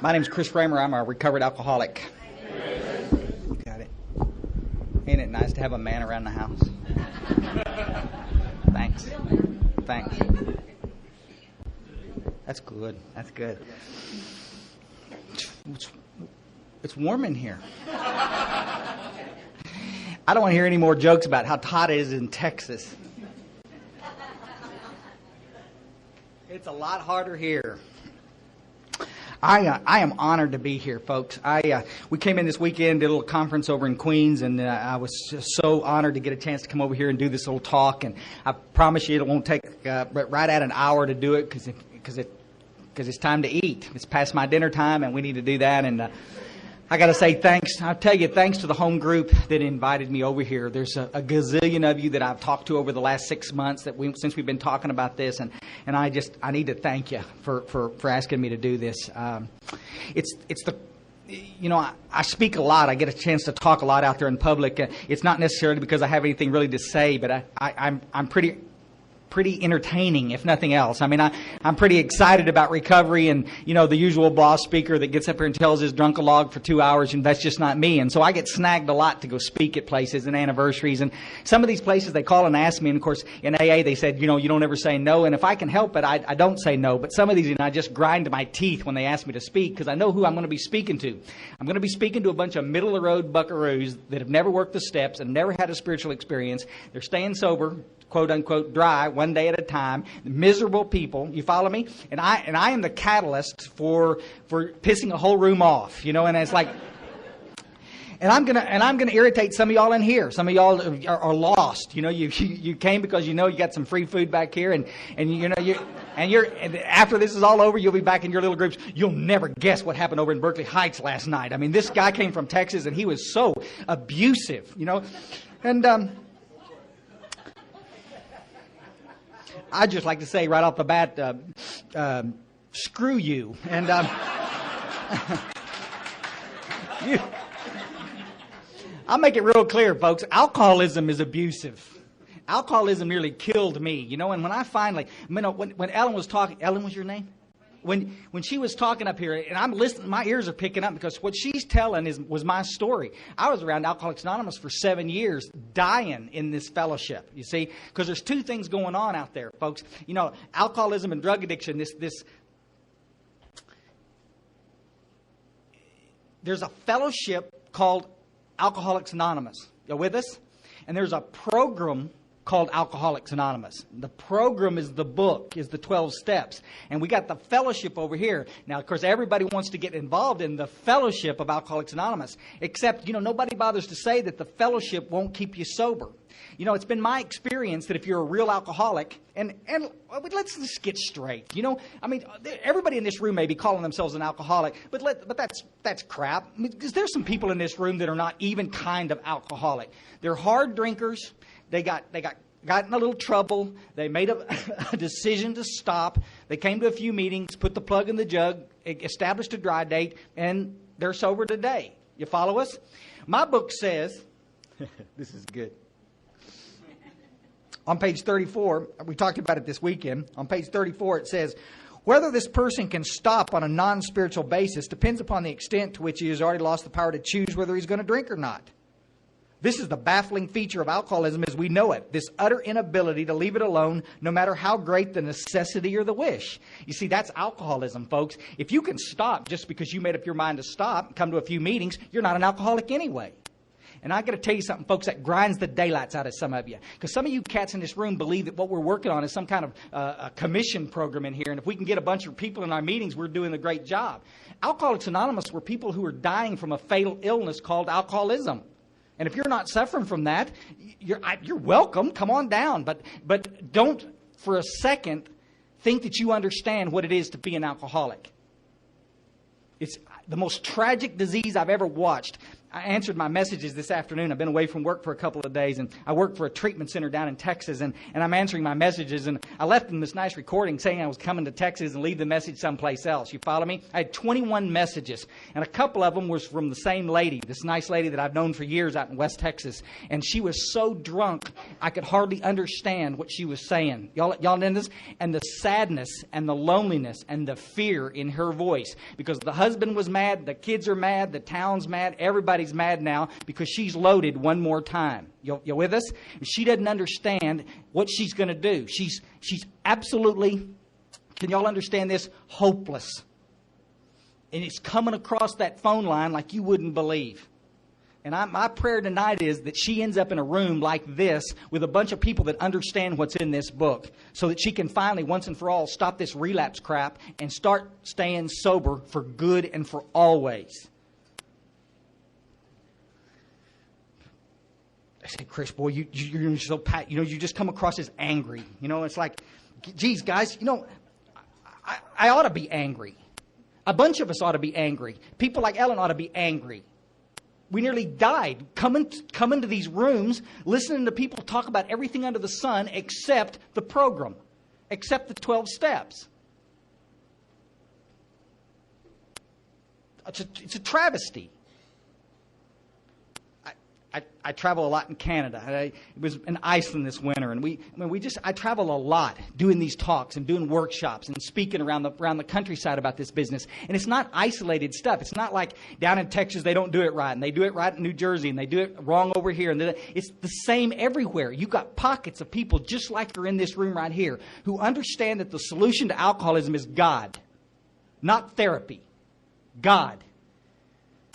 My name's Chris Raymer. I'm a recovered alcoholic. Got it. Ain't it nice to have a man around the house? Thanks. Thanks. That's good. That's good. It's warm in here. I don't want to hear any more jokes about how hot it is in Texas. It's a lot harder here. I am honored to be here, folks. We came in this weekend, did a little conference over in Queens, and I was just so honored to get a chance to come over here and do this little talk. And I promise you it won't take but right at an hour to do it because it's time to eat. It's past my dinner time, and we need to do that. And I got to say thanks. I'll tell you, thanks to the home group that invited me over here. There's a gazillion of you that I've talked to over the last 6 months since we've been talking about this, and I need to thank you for asking me to do this. I speak a lot. I get a chance to talk a lot out there in public. It's not necessarily because I have anything really to say, but I'm pretty entertaining, if nothing else. I mean, I'm pretty excited about recovery, and, the usual boss speaker that gets up here and tells his drunk-a-log for 2 hours, and that's just not me. And so I get snagged a lot to go speak at places and anniversaries. And some of these places, they call and ask me, and of course, in AA, they said, you don't ever say no. And if I can help it, I don't say no. But some of these, I just grind my teeth when they ask me to speak, because I know who I'm going to be speaking to. I'm going to be speaking to a bunch of middle-of-the-road buckaroos that have never worked the steps and never had a spiritual experience. They're staying sober, quote unquote, dry, one day at a time, miserable people. You follow me? And I am the catalyst for pissing a whole room off, and it's like, and I'm gonna irritate some of y'all in here. Some of y'all are lost. You came because you got some free food back here, and after this is all over, you'll be back in your little groups. You'll never guess what happened over in Berkeley Heights last night. I mean, this guy came from Texas, and he was so abusive, and I'd just like to say right off the bat, screw you. And I'll make it real clear, folks. Alcoholism is abusive. Alcoholism nearly killed me. And when I finally, when Ellen was talking, Ellen was your name? When she was talking up here, and I'm listening, my ears are picking up because what she's telling was my story. I was around Alcoholics Anonymous for 7 years, dying in this fellowship, you see, because there's two things going on out there, folks. Alcoholism and drug addiction, there's a fellowship called Alcoholics Anonymous. You with us? And there's a program called Alcoholics Anonymous. The program is the book, is the 12 steps. And we got the fellowship over here. Now, of course, everybody wants to get involved in the fellowship of Alcoholics Anonymous, except, nobody bothers to say that the fellowship won't keep you sober. It's been my experience that if you're a real alcoholic, and let's just get straight, everybody in this room may be calling themselves an alcoholic, but that's crap. Because there's some people in this room that are not even kind of alcoholic. They're hard drinkers. They got in a little trouble. They made a decision to stop. They came to a few meetings, put the plug in the jug, established a dry date, and they're sober today. You follow us? My book says, this is good. On page 34, we talked about it this weekend. On page 34, it says, whether this person can stop on a non-spiritual basis depends upon the extent to which he has already lost the power to choose whether he's going to drink or not. This is the baffling feature of alcoholism as we know it, this utter inability to leave it alone no matter how great the necessity or the wish. You see, that's alcoholism, folks. If you can stop just because you made up your mind to stop, come to a few meetings, you're not an alcoholic anyway. And I got to tell you something, folks, that grinds the daylights out of some of you. Because some of you cats in this room believe that what we're working on is some kind of a commission program in here. And if we can get a bunch of people in our meetings, we're doing a great job. Alcoholics Anonymous were people who are dying from a fatal illness called alcoholism. And if you're not suffering from that, you're welcome. Come on down. But don't for a second think that you understand what it is to be an alcoholic. It's the most tragic disease I've ever watched. I answered my messages this afternoon. I've been away from work for a couple of days, and I work for a treatment center down in Texas, and I'm answering my messages, and I left them this nice recording saying I was coming to Texas and leave the message someplace else. You follow me? I had 21 messages, and a couple of them was from the same lady, this nice lady that I've known for years out in West Texas, and she was so drunk I could hardly understand what she was saying. Y'all know this? And the sadness and the loneliness and the fear in her voice, because the husband was mad, the kids are mad, the town's mad, everybody's mad now because she's loaded one more time. You with us? She doesn't understand what she's going to do. She's absolutely, can y'all understand this? Hopeless. And it's coming across that phone line like you wouldn't believe. And my prayer tonight is that she ends up in a room like this with a bunch of people that understand what's in this book, so that she can finally, once and for all, stop this relapse crap and start staying sober for good and for always. I say, Chris, boy, you're so pat. You just come across as angry. It's like, geez, guys, I ought to be angry. A bunch of us ought to be angry. People like Ellen ought to be angry. We nearly died coming to these rooms, listening to people talk about everything under the sun except the program, except the 12 steps. It's a travesty. I travel a lot in Canada. I was in Iceland this winter, and I travel a lot doing these talks and doing workshops and speaking around the countryside about this business. And it's not isolated stuff. It's not like down in Texas they don't do it right, and they do it right in New Jersey, and they do it wrong over here. And it's the same everywhere. You've got pockets of people just like are in this room right here who understand that the solution to alcoholism is God, not therapy. God.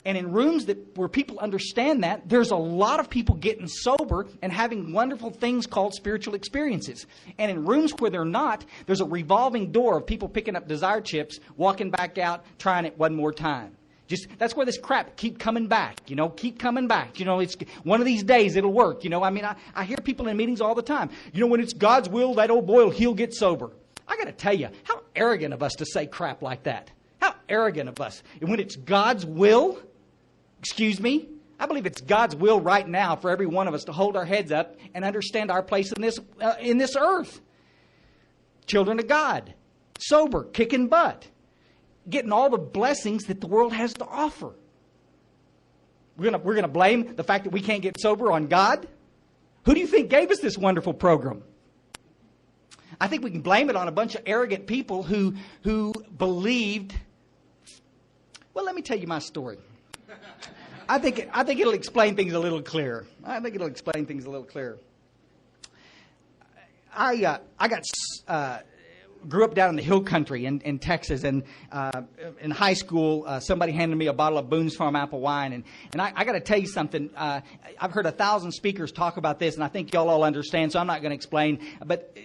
And in rooms where people understand that, there's a lot of people getting sober and having wonderful things called spiritual experiences. And in rooms where they're not, there's a revolving door of people picking up desire chips, walking back out, trying it one more time. That's where this crap keep coming back, keep coming back. It's one of these days it'll work. I hear people in meetings all the time. When it's God's will, that old boy, he'll get sober. I got to tell you, how arrogant of us to say crap like that. How arrogant of us. And when it's God's will, excuse me, I believe it's God's will right now for every one of us to hold our heads up and understand our place in this earth. Children of God, sober, kicking butt, getting all the blessings that the world has to offer. We're gonna blame the fact that we can't get sober on God? Who do you think gave us this wonderful program? I think we can blame it on a bunch of arrogant people who believed. Well, let me tell you my story. I think it'll explain things a little clearer. I grew up down in the hill country in Texas, and in high school, somebody handed me a bottle of Boone's Farm apple wine, and I got to tell you something. I've heard 1,000 speakers talk about this, and I think y'all all understand, so I'm not going to explain. But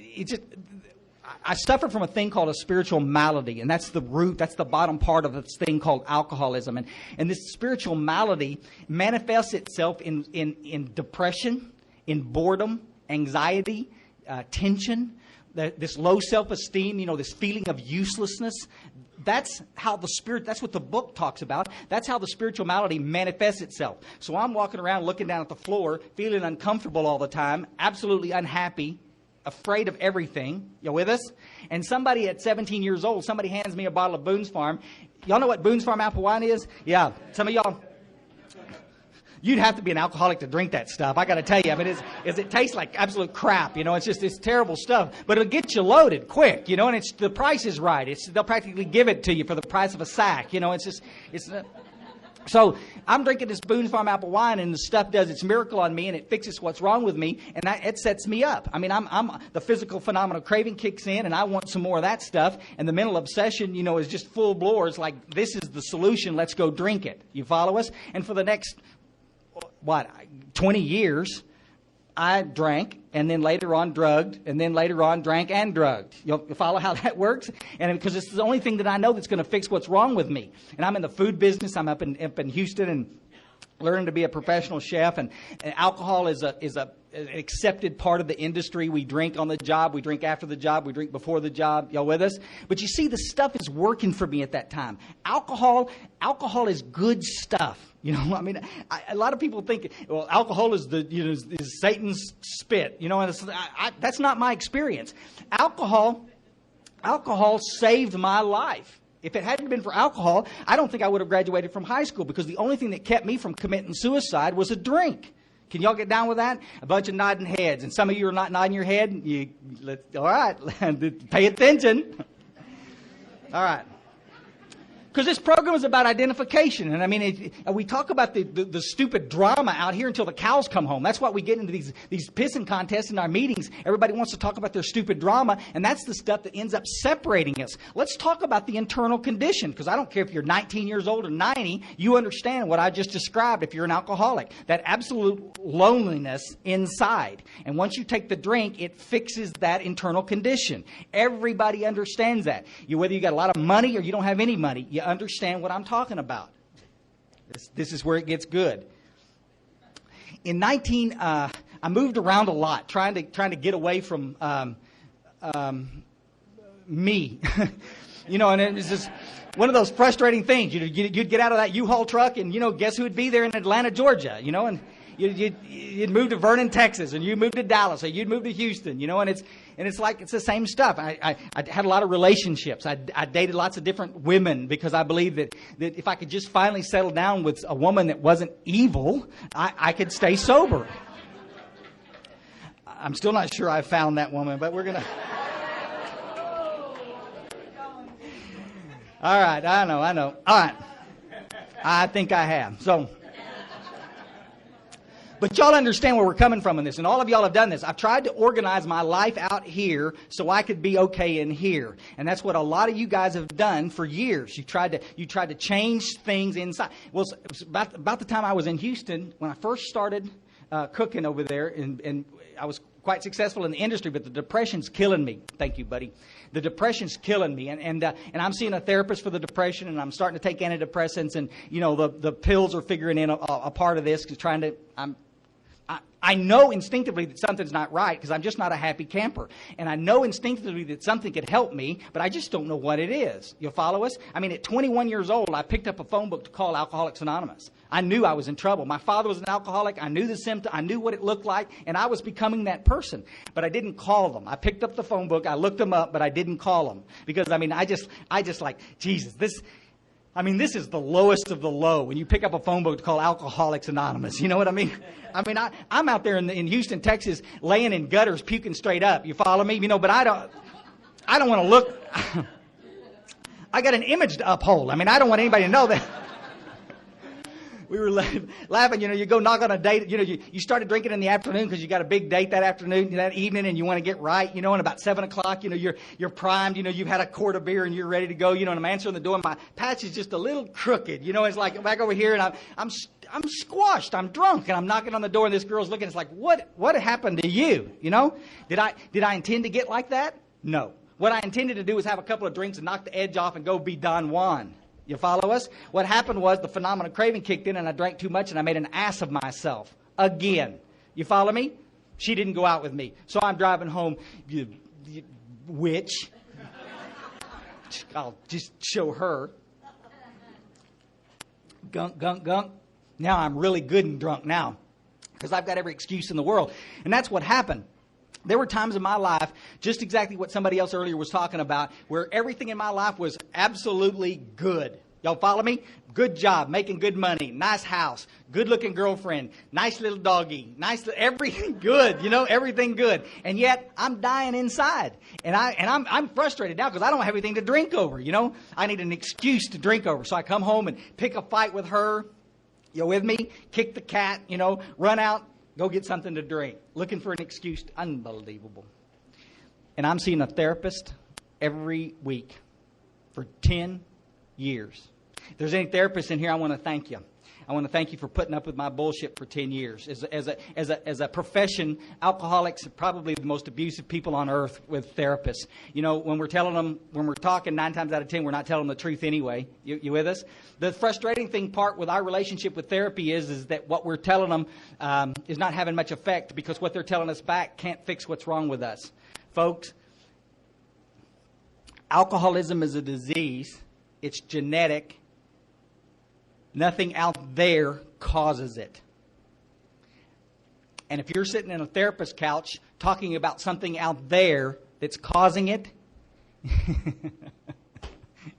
I suffered from a thing called a spiritual malady, and that's the root, that's the bottom part of this thing called alcoholism. And this spiritual malady manifests itself in depression, in boredom, anxiety, tension, this low self-esteem, this feeling of uselessness. That's what the book talks about. That's how the spiritual malady manifests itself. So I'm walking around looking down at the floor, feeling uncomfortable all the time, absolutely unhappy, afraid of everything. You with us? And somebody at 17 years old, somebody hands me a bottle of Boone's Farm. Y'all know what Boone's Farm apple wine is? Yeah. Some of y'all, you'd have to be an alcoholic to drink that stuff. I got to tell you, it tastes like absolute crap. It's terrible stuff. But it'll get you loaded quick, and the price is right. They'll practically give it to you for the price of a sack. So I'm drinking this Boone's Farm apple wine, and the stuff does its miracle on me, and it fixes what's wrong with me, and it sets me up. I'm the physical phenomenal craving kicks in, and I want some more of that stuff, and the mental obsession, is just full blower. It's like, this is the solution. Let's go drink it. You follow us? And for the next 20 years, I drank, and then later on drugged, and then later on drank and drugged. You follow how that works? And because it's the only thing that I know that's going to fix what's wrong with me. And I'm in the food business. I'm up in Houston and learning to be a professional chef. And alcohol is a an accepted part of the industry. We drink on the job. We drink after the job. We drink before the job. Y'all with us? But you see, the stuff is working for me at that time. Alcohol is good stuff. You know, I mean, a lot of people think, well, alcohol is is Satan's spit. You know, and that's not my experience. Alcohol saved my life. If it hadn't been for alcohol, I don't think I would have graduated from high school, because the only thing that kept me from committing suicide was a drink. Can y'all get down with that? A bunch of nodding heads. And some of you are not nodding your head. All right, pay attention. All right. Because this program is about identification. And I mean, we talk about the stupid drama out here until the cows come home. That's why we get into these pissing contests in our meetings. Everybody wants to talk about their stupid drama, and that's the stuff that ends up separating us. Let's talk about the internal condition, because I don't care if you're 19 years old or 90, you understand what I just described if you're an alcoholic. That absolute loneliness inside. And once you take the drink, it fixes that internal condition. Everybody understands that. Whether you got a lot of money or you don't have any money, you understand what I'm talking about. This is where it gets good. I moved around a lot, trying to get away from me. You know, and it was just one of those frustrating things. You'd get out of that U-Haul truck, and guess who would be there in Atlanta, Georgia? And you'd move to Vernon, Texas, and you'd move to Dallas, or you'd move to Houston, and it's like it's the same stuff. I had a lot of relationships. I dated lots of different women, because I believed that if I could just finally settle down with a woman that wasn't evil, I could stay sober. I'm still not sure I found that woman, but we're gonna. All right, I know. All right, I think I have. But y'all understand where we're coming from in this, and all of y'all have done this. I've tried to organize my life out here so I could be okay in here, and that's what a lot of you guys have done for years. You tried to change things inside. Well, it was about the time I was in Houston when I first started cooking over there, and I was quite successful in the industry, but the depression's killing me. Thank you, buddy. The depression's killing me, and I'm seeing a therapist for the depression, and I'm starting to take antidepressants, and the pills are figuring in a part of this, because I know instinctively that something's not right, because I'm just not a happy camper. And I know instinctively that something could help me, but I just don't know what it is. You'll follow us? I mean, at 21 years old, I picked up a phone book to call Alcoholics Anonymous. I knew I was in trouble. My father was an alcoholic. I knew the symptom. I knew what it looked like, and I was becoming that person. But I didn't call them. I picked up the phone book. I looked them up, but I didn't call them. Because, I mean, I just like, Jesus, this is the lowest of the low when you pick up a phone book to call Alcoholics Anonymous. You know what I mean? I'm out there in Houston, Texas, laying in gutters, puking straight up. You follow me? But I don't want to look. I got an image to uphold. I don't want anybody to know that. We were laughing, you go knock on a date, you started drinking in the afternoon because you got a big date that afternoon, that evening, and you want to get right, and about 7 o'clock, you're primed, you've had a quart of beer and you're ready to go, and I'm answering the door, and my patch is just a little crooked, it's like back over here, and I'm squashed, I'm drunk, and I'm knocking on the door, and this girl's looking, it's like, what happened to you, Did I intend to get like that? No. What I intended to do was have a couple of drinks and knock the edge off and go be Don Juan. You follow us? What happened was the phenomenon of craving kicked in, and I drank too much, and I made an ass of myself again. You follow me? She didn't go out with me. So I'm driving home, you witch. I'll just show her. Gunk. Now I'm really good and drunk now, because I've got every excuse in the world. And that's what happened. There were times in my life, just exactly what somebody else earlier was talking about, where everything in my life was absolutely good. Y'all follow me? Good job, making good money, nice house, good-looking girlfriend, nice little doggy, everything good, everything good. And yet, I'm dying inside. And I'm frustrated now because I don't have anything to drink over, I need an excuse to drink over. So I come home and pick a fight with her. You with me? Kick the cat, run out. Go get something to drink. Looking for an excuse. Unbelievable. And I'm seeing a therapist every week for 10 years. If there's any therapists in here, I want to thank you. I want to thank you for putting up with my bullshit for 10 years. As a profession, alcoholics are probably the most abusive people on earth with therapists. You know, when we're talking 9 times out of 10, we're not telling them the truth anyway. You with us? The frustrating part with our relationship with therapy is that what we're telling them is not having much effect, because what they're telling us back can't fix what's wrong with us. Folks, alcoholism is a disease. It's genetic. Nothing out there causes it. And if you're sitting in a therapist's couch talking about something out there that's causing it,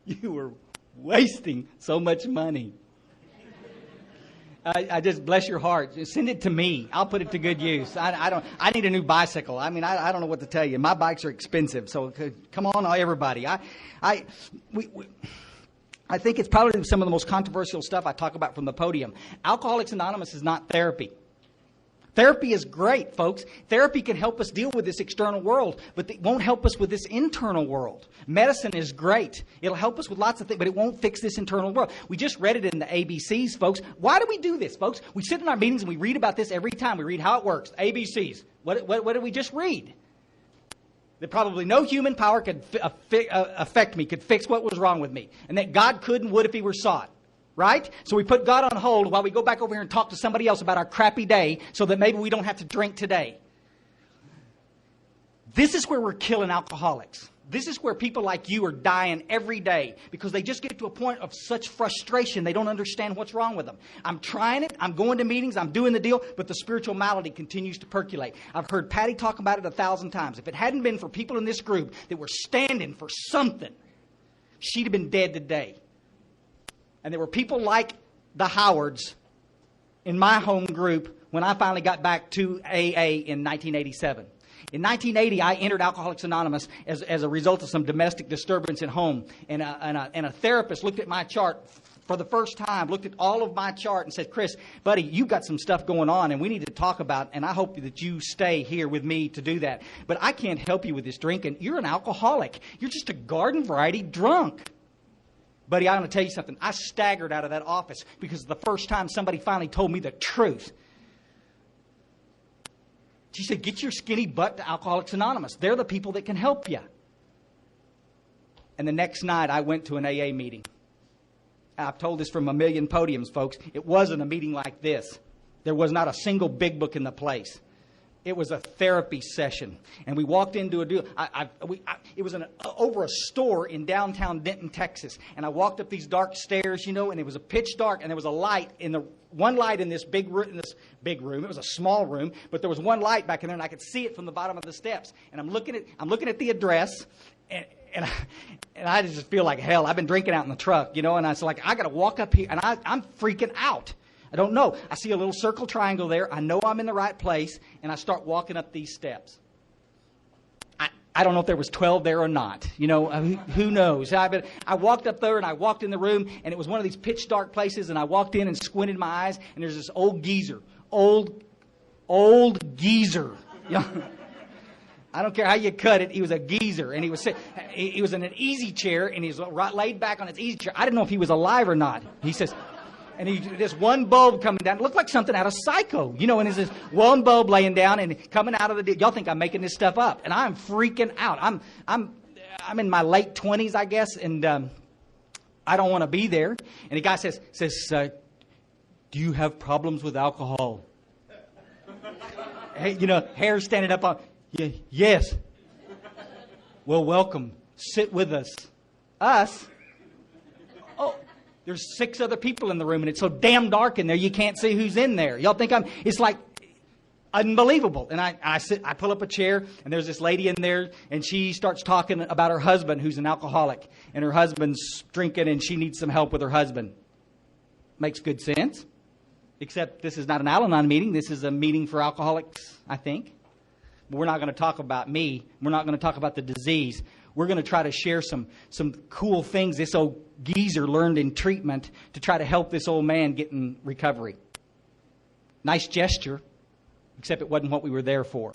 you are wasting so much money. I just bless your heart. Send it to me. I'll put it to good use. I need a new bicycle. I mean, I don't know what to tell you. My bikes are expensive. So come on, everybody. I think it's probably some of the most controversial stuff I talk about from the podium. Alcoholics Anonymous is not therapy. Therapy is great, folks. Therapy can help us deal with this external world, but it won't help us with this internal world. Medicine is great. It'll help us with lots of things, but it won't fix this internal world. We just read it in the ABCs, folks. Why do we do this, folks? We sit in our meetings and we read about this every time. We read how it works. ABCs. What did we just read? That probably no human power could affect me, could fix what was wrong with me. And that God could and would if he were sought. Right? So we put God on hold while we go back over here and talk to somebody else about our crappy day so that maybe we don't have to drink today. This is where we're killing alcoholics. This is where people like you are dying every day because they just get to a point of such frustration they don't understand what's wrong with them. I'm trying it. I'm going to meetings. I'm doing the deal. But the spiritual malady continues to percolate. I've heard Patty talk about it 1,000 times. If it hadn't been for people in this group that were standing for something, she'd have been dead today. And there were people like the Howards in my home group when I finally got back to AA in 1987. In 1980, I entered Alcoholics Anonymous as a result of some domestic disturbance at home. And a therapist looked at my chart for the first time, looked at all of my chart and said, Chris, buddy, you've got some stuff going on and we need to talk about, and I hope that you stay here with me to do that. But I can't help you with this drinking. You're an alcoholic. You're just a garden variety drunk. Buddy, I'm going to tell you something. I staggered out of that office because the first time somebody finally told me the truth. She said, get your skinny butt to Alcoholics Anonymous. They're the people that can help you. And the next night I went to an AA meeting. I've told this from a million podiums, folks. It wasn't a meeting like this. There was not a single big book in the place. It was a therapy session. And we walked into a deal. It was over a store in downtown Denton, Texas. And I walked up these dark stairs, and it was a pitch dark. And there was a light one light in this big room. It was a small room, but there was one light back in there, and I could see it from the bottom of the steps. And I'm looking at the address, and I just feel like hell. I've been drinking out in the truck, and I was like, I got to walk up here, and I'm freaking out. I don't know. I see a little circle triangle there. I know I'm in the right place, and I start walking up these steps. I don't know if there was 12 there or not. Who knows? I walked up there, and I walked in the room, and it was one of these pitch dark places, and I walked in and squinted my eyes, and there's this old geezer. Old geezer. I don't care how you cut it. He was a geezer, and he was in an easy chair, and he was laid back on his easy chair. I didn't know if he was alive or not. He says... And this one bulb coming down. It looked like something out of Psycho. And there's this one bulb laying down and coming out of the... Y'all think I'm making this stuff up. And I'm freaking out. I'm in my late 20s, I guess. And I don't want to be there. And the guy says, do you have problems with alcohol? Hey, hair standing up on... Yes. Well, welcome. Sit with us. Us? Oh... There's 6 other people in the room, and it's so damn dark in there, you can't see who's in there. Y'all think it's like unbelievable. And I pull up a chair, and there's this lady in there, and she starts talking about her husband, who's an alcoholic. And her husband's drinking, and she needs some help with her husband. Makes good sense. Except this is not an Al-Anon meeting. This is a meeting for alcoholics, I think. But we're not going to talk about me. We're not going to talk about the disease. We're going to try to share some cool things this old geezer learned in treatment to try to help this old man get in recovery. Nice gesture, except it wasn't what we were there for.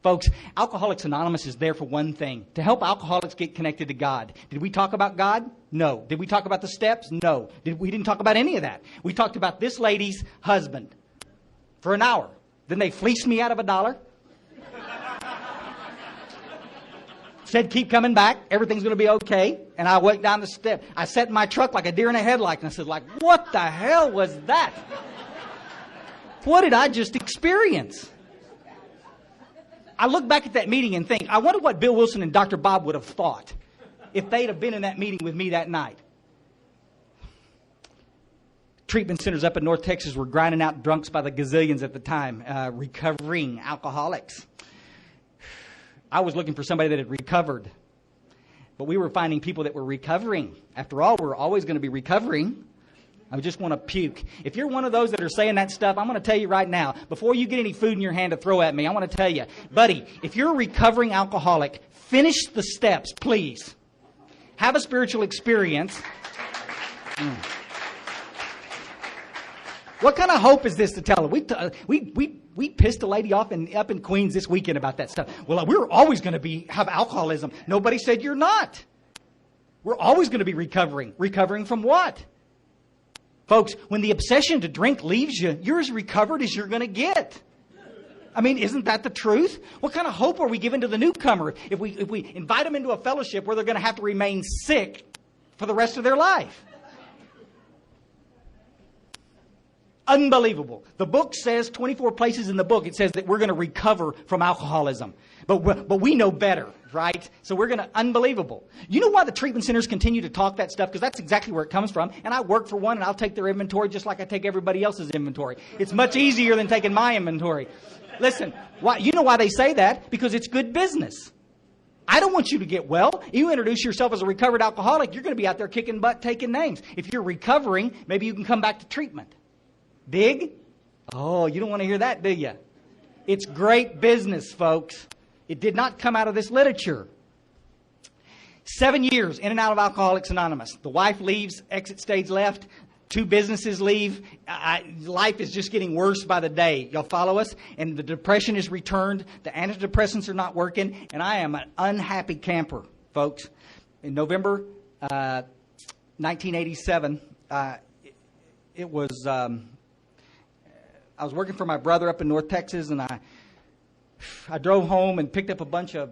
Folks, Alcoholics Anonymous is there for one thing, to help alcoholics get connected to God. Did we talk about God? No. Did we talk about the steps? No. We didn't talk about any of that. We talked about this lady's husband for an hour. Then they fleeced me out of $1. Said, keep coming back. Everything's going to be okay. And I went down the step. I sat in my truck like a deer in a headlight. And I said, what the hell was that? What did I just experience? I look back at that meeting and think, I wonder what Bill Wilson and Dr. Bob would have thought if they'd have been in that meeting with me that night. Treatment centers up in North Texas were grinding out drunks by the gazillions at the time, recovering alcoholics. I was looking for somebody that had recovered, but we were finding people that were recovering. After all, we're always going to be recovering. I just want to puke. If you're one of those that are saying that stuff, I'm going to tell you right now, before you get any food in your hand to throw at me, I want to tell you, buddy, if you're a recovering alcoholic, finish the steps, please. Have a spiritual experience. What kind of hope is this to tell her? We pissed a lady off up in Queens this weekend about that stuff. Well, we're always going to have alcoholism. Nobody said you're not. We're always going to be recovering. Recovering from what? Folks, when the obsession to drink leaves you, you're as recovered as you're going to get. I mean, isn't that the truth? What kind of hope are we giving to the newcomer if we invite them into a fellowship where they're going to have to remain sick for the rest of their life? Unbelievable. The book says, 24 places in the book, it says that we're going to recover from alcoholism. But we know better, right? So we're going to, unbelievable. You know why the treatment centers continue to talk that stuff? Because that's exactly where it comes from. And I work for one, and I'll take their inventory just like I take everybody else's inventory. It's much easier than taking my inventory. Listen, you know why they say that? Because it's good business. I don't want you to get well. You introduce yourself as a recovered alcoholic, you're going to be out there kicking butt, taking names. If you're recovering, maybe you can come back to treatment. Dig? Oh, you don't want to hear that, do you? It's great business, folks. It did not come out of this literature. 7 years in and out of Alcoholics Anonymous. The wife leaves, exit stage left. 2 businesses leave. Life is just getting worse by the day. Y'all follow us? And the depression is returned. The antidepressants are not working. And I am an unhappy camper, folks. In November 1987, it was... I was working for my brother up in North Texas, and I drove home and picked up a bunch of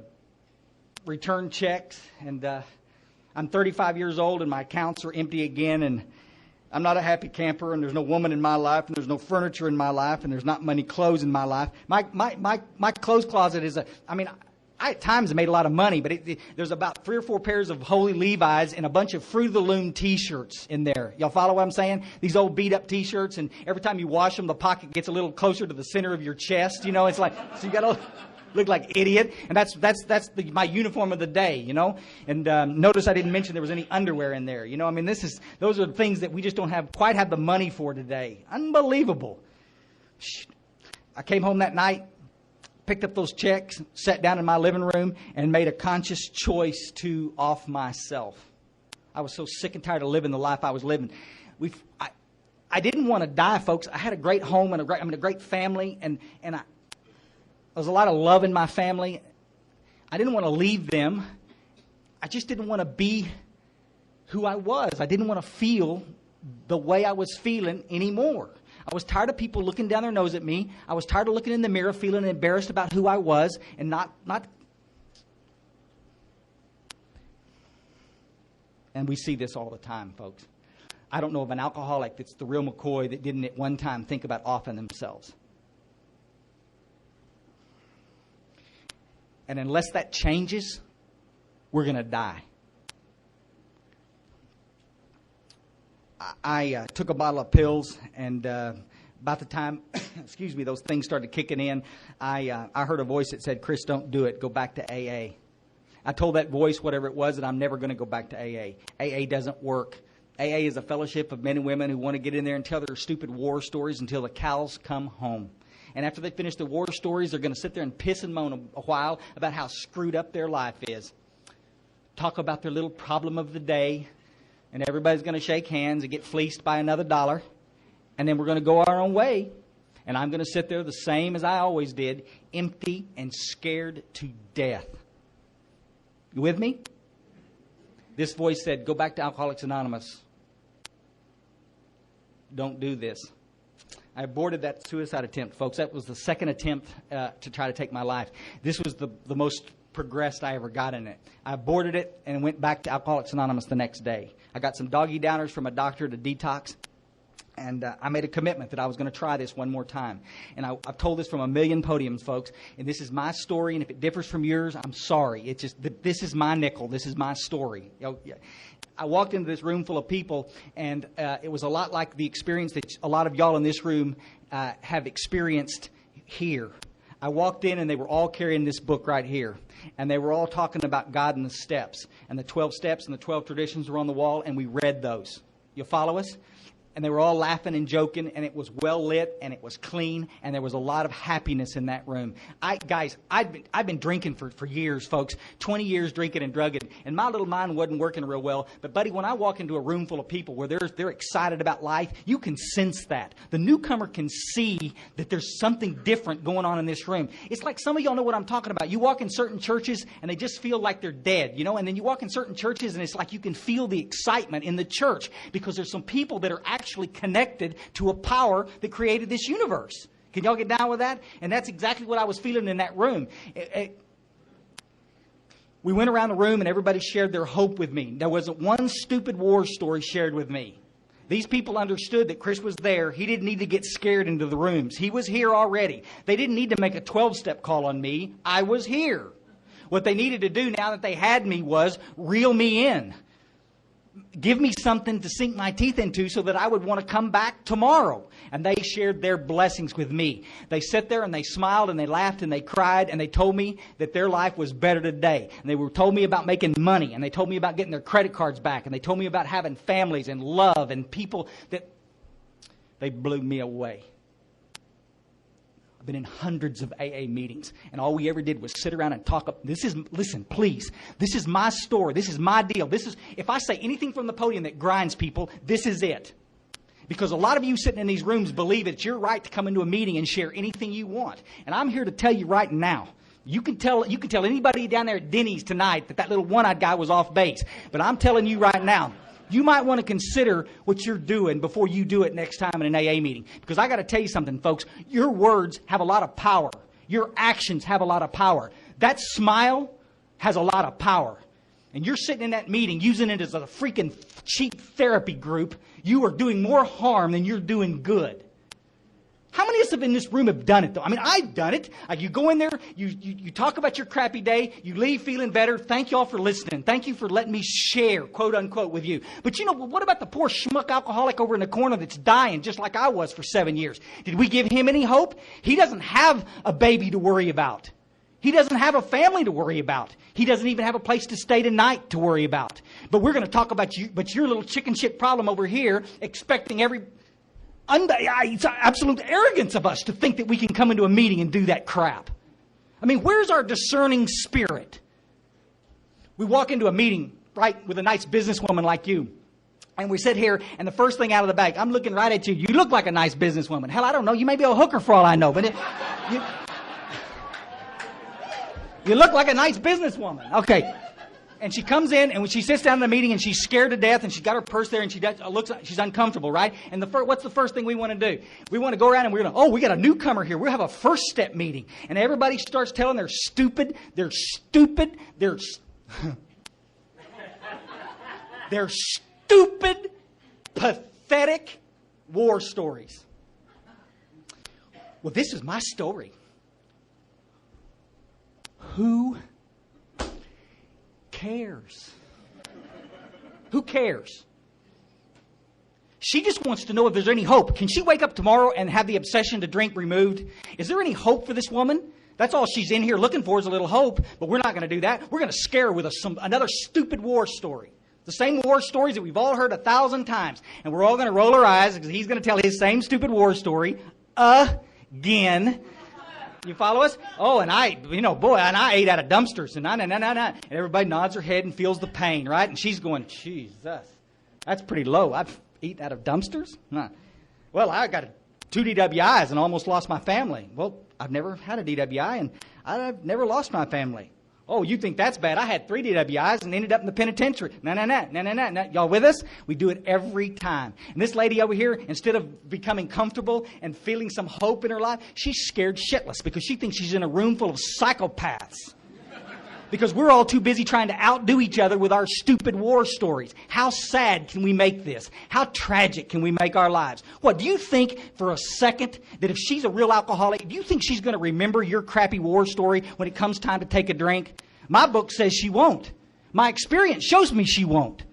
return checks, and I'm 35 years old, and my accounts are empty again, and I'm not a happy camper, and there's no woman in my life, and there's no furniture in my life, and there's not many clothes in my life. My clothes closet is I at times have made a lot of money, but there's about 3 or 4 pairs of Holy Levi's and a bunch of Fruit of the Loom T-shirts in there. Y'all follow what I'm saying? These old beat-up T-shirts, and every time you wash them, the pocket gets a little closer to the center of your chest. You know, it's like, so you got to look like idiot. And that's my uniform of the day, you know. And notice I didn't mention there was any underwear in there. You know, I mean, those are things that we just don't quite have the money for today. Unbelievable. I came home that night, picked up those checks, sat down in my living room, and made a conscious choice to off myself. I was so sick and tired of living the life I was living. I didn't want to die, folks. I had a great home and a great family, and there was a lot of love in my family. I didn't want to leave them. I just didn't want to be who I was. I didn't want to feel the way I was feeling anymore. I was tired of people looking down their nose at me. I was tired of looking in the mirror, feeling embarrassed about who I was, and not. And we see this all the time, folks. I don't know of an alcoholic that's the real McCoy that didn't at one time think about offing themselves. And unless that changes, we're going to die. I took a bottle of pills, and about the time, those things started kicking in, I heard a voice that said, "Chris, don't do it. Go back to AA." I told that voice, whatever it was, that I'm never going to go back to AA. AA doesn't work. AA is a fellowship of men and women who want to get in there and tell their stupid war stories until the cows come home. And after they finish the war stories, they're going to sit there and piss and moan a while about how screwed up their life is. Talk about their little problem of the day. And everybody's going to shake hands and get fleeced by another $1. And then we're going to go our own way. And I'm going to sit there the same as I always did, empty and scared to death. You with me? This voice said, go back to Alcoholics Anonymous. Don't do this. I aborted that suicide attempt, folks. That was the second attempt to try to take my life. This was the most progressed I ever got in it. I aborted it and went back to Alcoholics Anonymous the next day. I got some doggy downers from a doctor to detox. And I made a commitment that I was going to try this one more time. And I've told this from a million podiums, folks. And this is my story. And if it differs from yours, I'm sorry. It's just this is my nickel. This is my story. I walked into this room full of people, and it was a lot like the experience that a lot of y'all in this room have experienced here. I walked in, and they were all carrying this book right here. And they were all talking about God and the steps. And the 12 steps and the 12 traditions were on the wall, and we read those. You follow us? And they were all laughing and joking, and it was well lit, and it was clean, and there was a lot of happiness in that room. I've been drinking for years, folks, 20 years drinking and drugging, and my little mind wasn't working real well. But, buddy, when I walk into a room full of people where they're excited about life, you can sense that. The newcomer can see that there's something different going on in this room. It's like some of y'all know what I'm talking about. You walk in certain churches, and they just feel like they're dead, and then you walk in certain churches, and it's like you can feel the excitement in the church because there's some people that are actually connected to a power that created this universe. Can y'all get down with that? And that's exactly what I was feeling in that room. We went around the room and everybody shared their hope with me. There wasn't one stupid war story shared with me. These people understood that Chris was there. He didn't need to get scared into the rooms. He was here already. They didn't need to make a 12-step call on me. I was here. What they needed to do now that they had me was reel me in. Give me something to sink my teeth into so that I would want to come back tomorrow. And they shared their blessings with me. They sat there and they smiled and they laughed and they cried and they told me that their life was better today. And they told me about making money, and they told me about getting their credit cards back, and they told me about having families and love and people that they blew me away. I've been in hundreds of AA meetings, and all we ever did was sit around and talk up. Listen, please. This is my story. This is my deal. If I say anything from the podium that grinds people, this is it. Because a lot of you sitting in these rooms believe it's your right to come into a meeting and share anything you want. And I'm here to tell you right now. You can tell anybody down there at Denny's tonight that little one-eyed guy was off base. But I'm telling you right now, you might want to consider what you're doing before you do it next time in an AA meeting. Because I got to tell you something, folks. Your words have a lot of power. Your actions have a lot of power. That smile has a lot of power. And you're sitting in that meeting using it as a freaking cheap therapy group. You are doing more harm than you're doing good. How many of us in this room have done it, though? I mean, I've done it. You go in there, you talk about your crappy day, you leave feeling better. Thank y'all for listening. Thank you for letting me share, quote unquote, with you. But what about the poor schmuck alcoholic over in the corner that's dying just like I was for 7 years? Did we give him any hope? He doesn't have a baby to worry about. He doesn't have a family to worry about. He doesn't even have a place to stay tonight to worry about. But we're going to talk about you, but your little chicken shit problem over here, expecting it's absolute arrogance of us to think that we can come into a meeting and do that crap. I mean, where's our discerning spirit? We walk into a meeting, right, with a nice businesswoman like you. And we sit here, and the first thing out of the bag, I'm looking right at you. You look like a nice businesswoman. Hell, I don't know. You may be a hooker for all I know. But you look like a nice businesswoman. Okay. And she comes in, and when she sits down in the meeting, and she's scared to death, and she's got her purse there, and looks like she's uncomfortable, right? And what's the first thing we want to do? We want to go around and we got a newcomer here. We'll have a first step meeting. And everybody starts telling they're stupid, they're stupid, they're stupid, pathetic war stories. Well, this is my story. Who cares? Who cares? She just wants to know if there's any hope. Can she wake up tomorrow and have the obsession to drink removed? Is there any hope for this woman? That's all she's in here looking for is a little hope, but we're not going to do that. We're going to scare her with another stupid war story. The same war stories that we've all heard 1,000 times. And we're all going to roll our eyes because he's going to tell his same stupid war story again. You follow us? Oh, and I ate out of dumpsters. And everybody nods their head and feels the pain, right? And she's going, Jesus, that's pretty low. I've eaten out of dumpsters? Well, I got 2 DWIs and almost lost my family. Well, I've never had a DWI, and I've never lost my family. Oh, you think that's bad? I had 3 DWIs and ended up in the penitentiary. No. Y'all with us? We do it every time. And this lady over here, instead of becoming comfortable and feeling some hope in her life, she's scared shitless because she thinks she's in a room full of psychopaths. Because we're all too busy trying to outdo each other with our stupid war stories. How sad can we make this? How tragic can we make our lives? What, do you think for a second that if she's a real alcoholic, do you think she's going to remember your crappy war story when it comes time to take a drink? My book says she won't. My experience shows me she won't.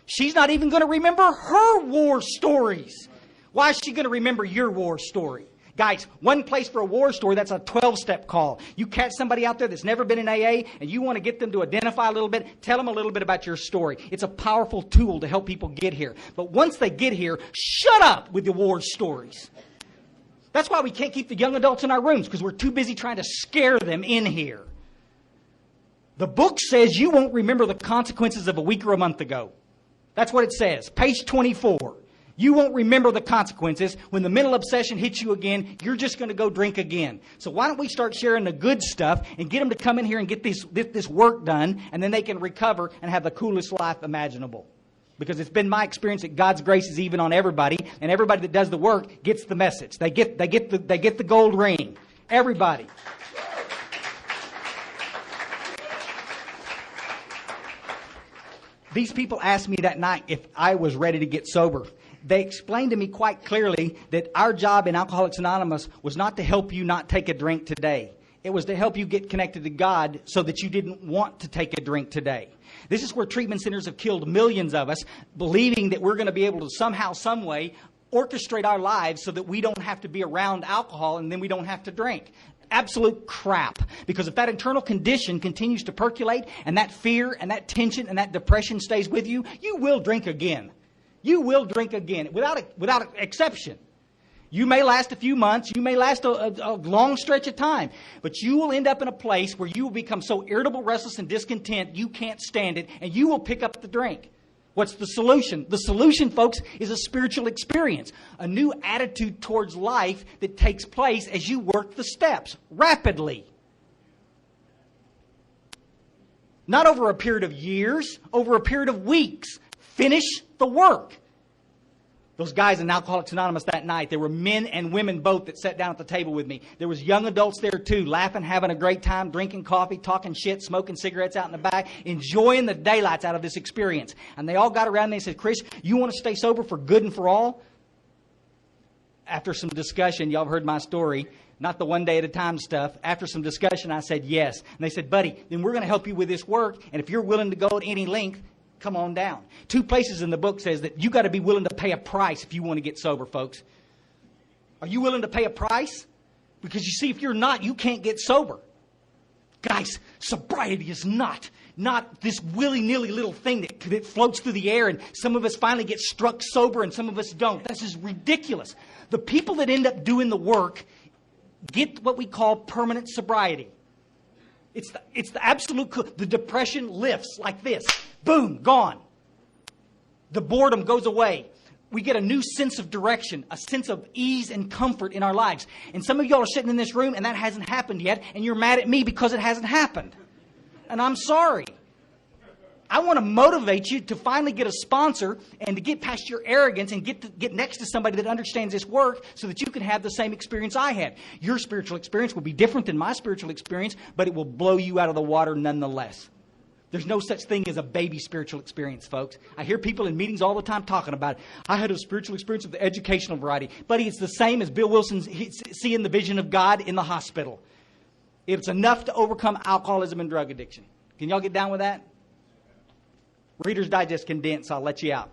She's not even going to remember her war stories. Why is she going to remember your war story? Guys, one place for a war story, that's a 12-step call. You catch somebody out there that's never been in AA and you want to get them to identify a little bit, tell them a little bit about your story. It's a powerful tool to help people get here. But once they get here, shut up with the war stories. That's why we can't keep the young adults in our rooms, because we're too busy trying to scare them in here. The book says you won't remember the consequences of a week or a month ago. That's what it says. Page 24. You won't remember the consequences. When the mental obsession hits you again, you're just going to go drink again. So why don't we start sharing the good stuff and get them to come in here and get this work done, and then they can recover and have the coolest life imaginable. Because it's been my experience that God's grace is even on everybody, and everybody that does the work gets the message. They get the gold ring. Everybody. These people asked me that night if I was ready to get sober. They explained to me quite clearly that our job in Alcoholics Anonymous was not to help you not take a drink today. It was to help you get connected to God so that you didn't want to take a drink today. This is where treatment centers have killed millions of us, believing that we're going to be able to somehow, some way, orchestrate our lives so that we don't have to be around alcohol and then we don't have to drink. Absolute crap. Because if that internal condition continues to percolate and that fear and that tension and that depression stays with you, you will drink again. You will drink again without exception. You may last a few months. You may last a long stretch of time. But you will end up in a place where you will become so irritable, restless, and discontent you can't stand it, and you will pick up the drink. What's the solution? The solution, folks, is a spiritual experience. A new attitude towards life that takes place as you work the steps rapidly. Not over a period of years, over a period of weeks. Finish the work. Those guys in Alcoholics Anonymous that night, there were men and women both that sat down at the table with me. There was young adults there too, laughing, having a great time, drinking coffee, talking shit, smoking cigarettes out in the back, enjoying the daylights out of this experience. And they all got around me and said, "Chris, you want to stay sober for good and for all?" After some discussion, y'all have heard my story, not the one day at a time stuff. After some discussion, I said yes. And they said, "Buddy, then we're going to help you with this work. And if you're willing to go at any length, come on down." 2 places in the book says that you got to be willing to pay a price if you want to get sober, folks. Are you willing to pay a price? Because you see, if you're not, you can't get sober. Guys, sobriety is not this willy-nilly little thing that floats through the air and some of us finally get struck sober and some of us don't. This is ridiculous. The people that end up doing the work get what we call permanent sobriety. It's the absolute, the depression lifts like this. Boom, gone. The boredom goes away. We get a new sense of direction, a sense of ease and comfort in our lives. And some of y'all are sitting in this room and that hasn't happened yet, and you're mad at me because it hasn't happened. And I'm sorry. I want to motivate you to finally get a sponsor and to get past your arrogance and get next to somebody that understands this work so that you can have the same experience I had. Your spiritual experience will be different than my spiritual experience, but it will blow you out of the water nonetheless. There's no such thing as a baby spiritual experience, folks. I hear people in meetings all the time talking about it. I had a spiritual experience of the educational variety. Buddy, it's the same as Bill Wilson seeing the vision of God in the hospital. It's enough to overcome alcoholism and drug addiction. Can y'all get down with that? Reader's Digest condensed, so I'll let you out.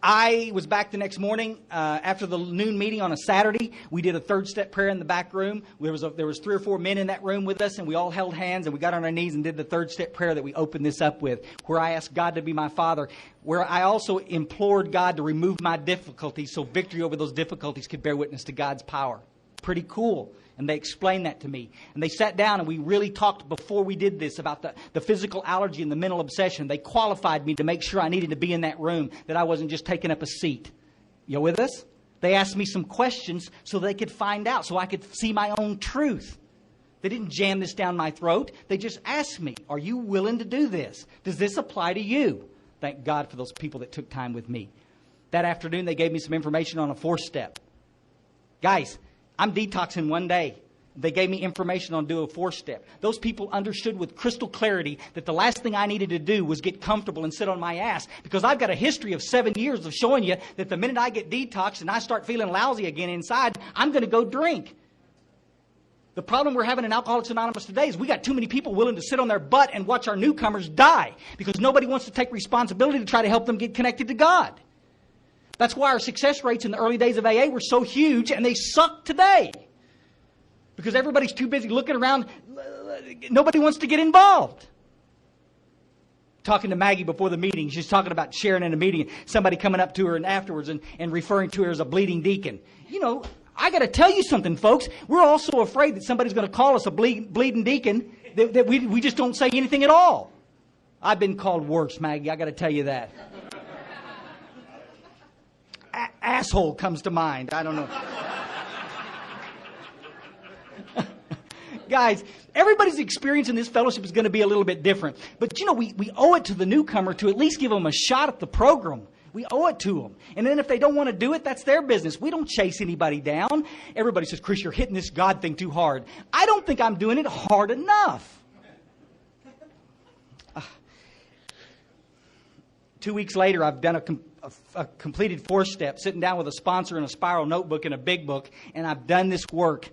I was back the next morning after the noon meeting on a Saturday. We did a 3rd step prayer in the back room. There was 3 or 4 men in that room with us, and we all held hands and we got on our knees and did the 3rd step prayer that we opened this up with, where I asked God to be my Father, where I also implored God to remove my difficulties so victory over those difficulties could bear witness to God's power. Pretty cool. And they explained that to me. And they sat down and we really talked before we did this about the physical allergy and the mental obsession. They qualified me to make sure I needed to be in that room, that I wasn't just taking up a seat. You with us? They asked me some questions so they could find out, so I could see my own truth. They didn't jam this down my throat. They just asked me, are you willing to do this? Does this apply to you? Thank God for those people that took time with me. That afternoon, they gave me some information on a 4-step. Guys, I'm detoxing one day. They gave me information on do a 4-step. Those people understood with crystal clarity that the last thing I needed to do was get comfortable and sit on my ass. Because I've got a history of 7 years of showing you that the minute I get detoxed and I start feeling lousy again inside, I'm going to go drink. The problem we're having in Alcoholics Anonymous today is we got too many people willing to sit on their butt and watch our newcomers die because nobody wants to take responsibility to try to help them get connected to God. That's why our success rates in the early days of AA were so huge, and they suck today. Because everybody's too busy looking around. Nobody wants to get involved. Talking to Maggie before the meeting, she's talking about sharing in a meeting, somebody coming up to her and afterwards and referring to her as a bleeding deacon. You know, I got to tell you something, folks. We're all so afraid that somebody's going to call us a bleeding deacon that we just don't say anything at all. I've been called worse, Maggie. I got to tell you that. Asshole comes to mind. I don't know. Guys, everybody's experience in this fellowship is going to be a little bit different. But, you know, we owe it to the newcomer to at least give them a shot at the program. We owe it to them. And then if they don't want to do it, that's their business. We don't chase anybody down. Everybody says, Chris, you're hitting this God thing too hard. I don't think I'm doing it hard enough. 2 weeks later, I've done a completed 4-step, sitting down with a sponsor and a spiral notebook and a big book, and I've done this work.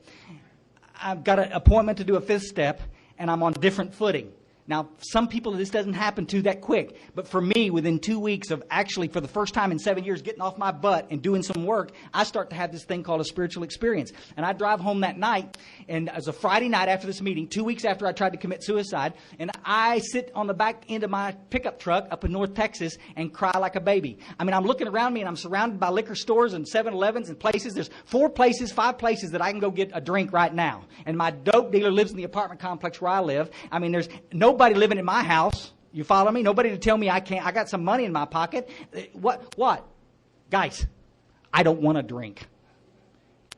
I've got an appointment to do a 5th step, and I'm on different footing. Now, some people this doesn't happen to that quick. But for me, within 2 weeks of actually, for the first time in 7 years, getting off my butt and doing some work, I start to have this thing called a spiritual experience. And I drive home that night, and it was a Friday night after this meeting, 2 weeks after I tried to commit suicide, and I sit on the back end of my pickup truck up in North Texas and cry like a baby. I mean, I'm looking around me, and I'm surrounded by liquor stores and 7-Elevens and places. There's 5 places that I can go get a drink right now. And my dope dealer lives in the apartment complex where I live. I mean, there's nobody living in my house. You follow me? Nobody to tell me I can't. I got some money in my pocket. What? Guys, I don't want to drink.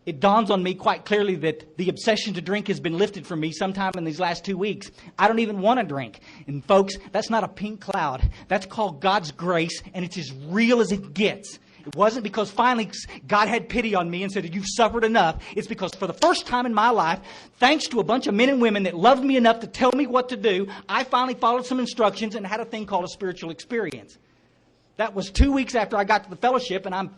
It dawns on me quite clearly that the obsession to drink has been lifted from me sometime in these last 2 weeks. I don't even want to drink. And folks, that's not a pink cloud. That's called God's grace, and it's as real as it gets. It wasn't because finally God had pity on me and said, you've suffered enough. It's because for the first time in my life, thanks to a bunch of men and women that loved me enough to tell me what to do, I finally followed some instructions and had a thing called a spiritual experience. That was 2 weeks after I got to the fellowship, and I'm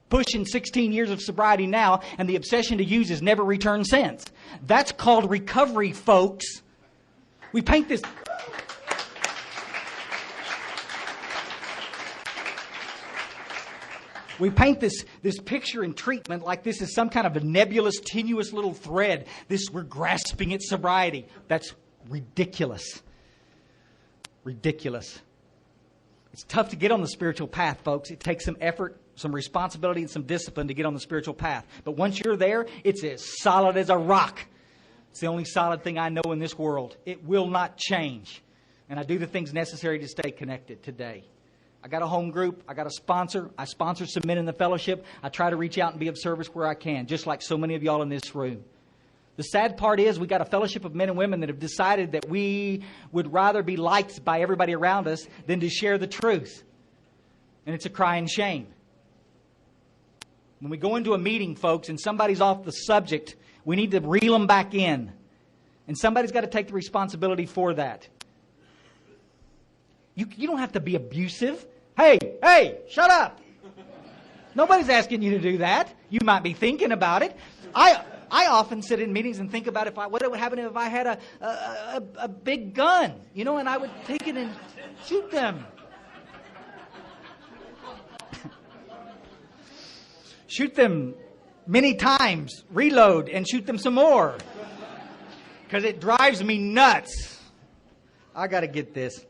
pushing 16 years of sobriety now, and the obsession to use has never returned since. That's called recovery, folks. We paint this... We paint this picture in treatment like this is some kind of a nebulous, tenuous little thread. We're grasping at sobriety. That's ridiculous. Ridiculous. It's tough to get on the spiritual path, folks. It takes some effort, some responsibility, and some discipline to get on the spiritual path. But once you're there, it's as solid as a rock. It's the only solid thing I know in this world. It will not change. And I do the things necessary to stay connected today. I got a home group. I got a sponsor. I sponsor some men in the fellowship. I try to reach out and be of service where I can, just like so many of y'all in this room. The sad part is we got a fellowship of men and women that have decided that we would rather be liked by everybody around us than to share the truth. And it's a crying shame. When we go into a meeting, folks, and somebody's off the subject, we need to reel them back in. And somebody's got to take the responsibility for that. You don't have to be abusive. Hey, shut up. Nobody's asking you to do that. You might be thinking about it. I often sit in meetings and think about what would happen if I had a big gun, and I would take it and shoot them. Shoot them many times, reload, and shoot them some more. Because it drives me nuts. I got to get this.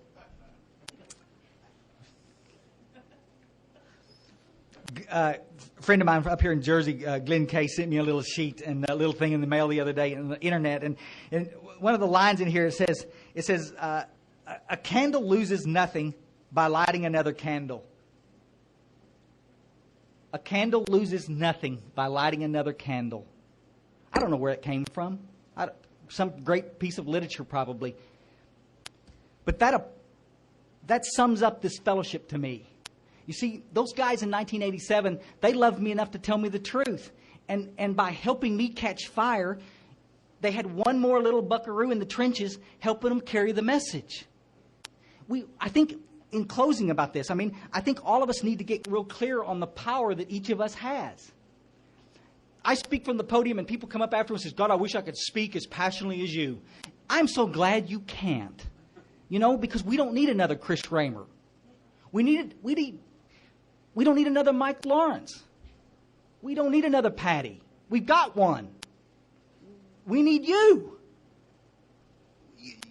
A friend of mine up here in Jersey, Glenn Kay, sent me a little sheet and a little thing in the mail the other day on the internet. And one of the lines in here, it says, a candle loses nothing by lighting another candle. A candle loses nothing by lighting another candle. I don't know where it came from. Some great piece of literature probably. But that sums up this fellowship to me. You see, those guys in 1987, they loved me enough to tell me the truth. And by helping me catch fire, they had one more little buckaroo in the trenches helping them carry the message. I think in closing about this, I think all of us need to get real clear on the power that each of us has. I speak from the podium and people come up afterwards and say, God, I wish I could speak as passionately as you. I'm so glad you can't. Because we don't need another Chris Raymer. We don't need another Mike Lawrence. We don't need another Patty. We've got one. We need you.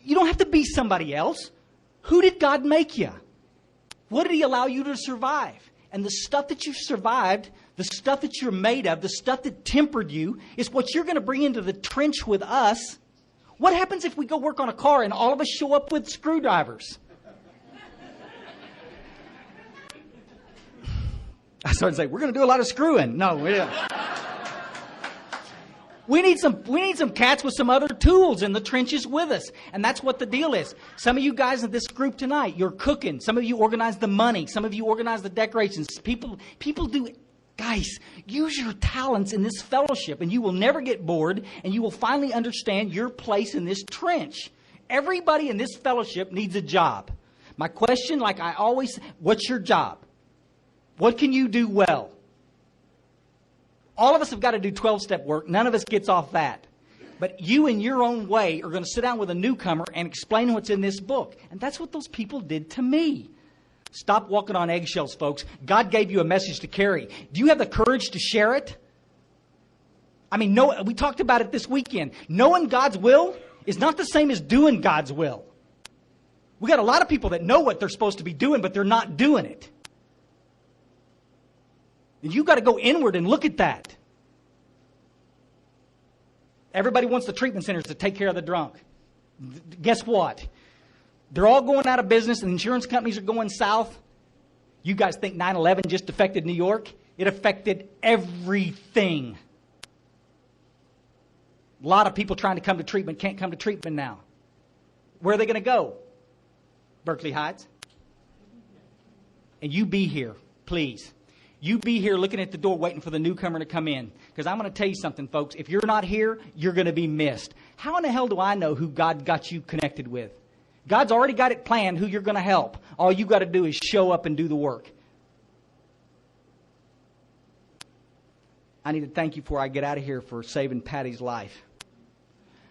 You don't have to be somebody else. Who did God make you? What did He allow you to survive? And the stuff that you've survived, the stuff that you're made of, the stuff that tempered you, is what you're going to bring into the trench with us. What happens if we go work on a car and all of us show up with screwdrivers? I started to say, we're going to do a lot of screwing. No, we don't. We need some cats with some other tools in the trenches with us. And that's what the deal is. Some of you guys in this group tonight, you're cooking. Some of you organize the money. Some of you organize the decorations. People do. Guys, use your talents in this fellowship and you will never get bored and you will finally understand your place in this trench. Everybody in this fellowship needs a job. My question, like I always say, what's your job? What can you do well? All of us have got to do 12-step work. None of us gets off that. But you in your own way are going to sit down with a newcomer and explain what's in this book. And that's what those people did to me. Stop walking on eggshells, folks. God gave you a message to carry. Do you have the courage to share it? We talked about it this weekend. Knowing God's will is not the same as doing God's will. We got a lot of people that know what they're supposed to be doing, but they're not doing it. And you got to go inward and look at that. Everybody wants the treatment centers to take care of the drunk. Guess what? They're all going out of business and insurance companies are going south. You guys think 9/11 just affected New York? It affected everything. A lot of people trying to come to treatment can't come to treatment now. Where are they going to go? Berkeley Heights. And you be here, please. You be here looking at the door waiting for the newcomer to come in. Because I'm going to tell you something, folks. If you're not here, you're going to be missed. How in the hell do I know who God got you connected with? God's already got it planned who you're going to help. All you got to do is show up and do the work. I need to thank you before I get out of here for saving Patty's life.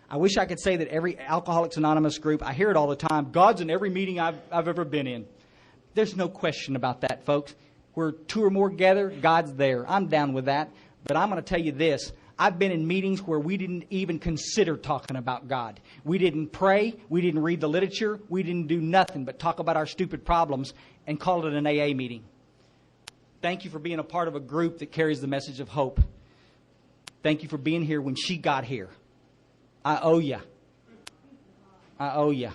I wish I could say that every Alcoholics Anonymous group, I hear it all the time, God's in every meeting I've ever been in. There's no question about that, folks. Where two or more gather, God's there. I'm down with that. But I'm going to tell you this. I've been in meetings where we didn't even consider talking about God. We didn't pray. We didn't read the literature. We didn't do nothing but talk about our stupid problems and call it an AA meeting. Thank you for being a part of a group that carries the message of hope. Thank you for being here when she got here. I owe you. I owe you.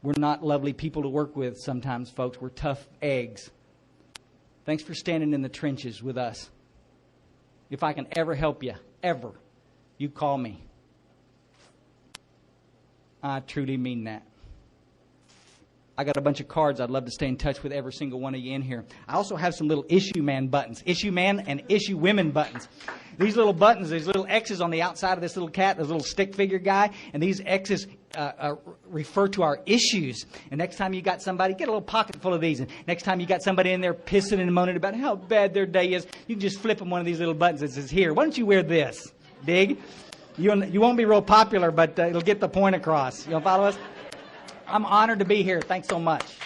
We're not lovely people to work with sometimes, folks. We're tough eggs. Thanks for standing in the trenches with us. If I can ever help you, ever, you call me. I truly mean that. I got a bunch of cards. I'd love to stay in touch with every single one of you in here. I also have some little issue man buttons. Issue man and issue women buttons. These little buttons, these little X's on the outside of this little cat, this little stick figure guy. And these X's refer to our issues. And next time you got somebody, get a little pocket full of these. And next time you got somebody in there pissing and moaning about how bad their day is, you can just flip them one of these little buttons that says, here, why don't you wear this? Dig? You won't be real popular, but it'll get the point across. You'll follow us? I'm honored to be here. Thanks so much.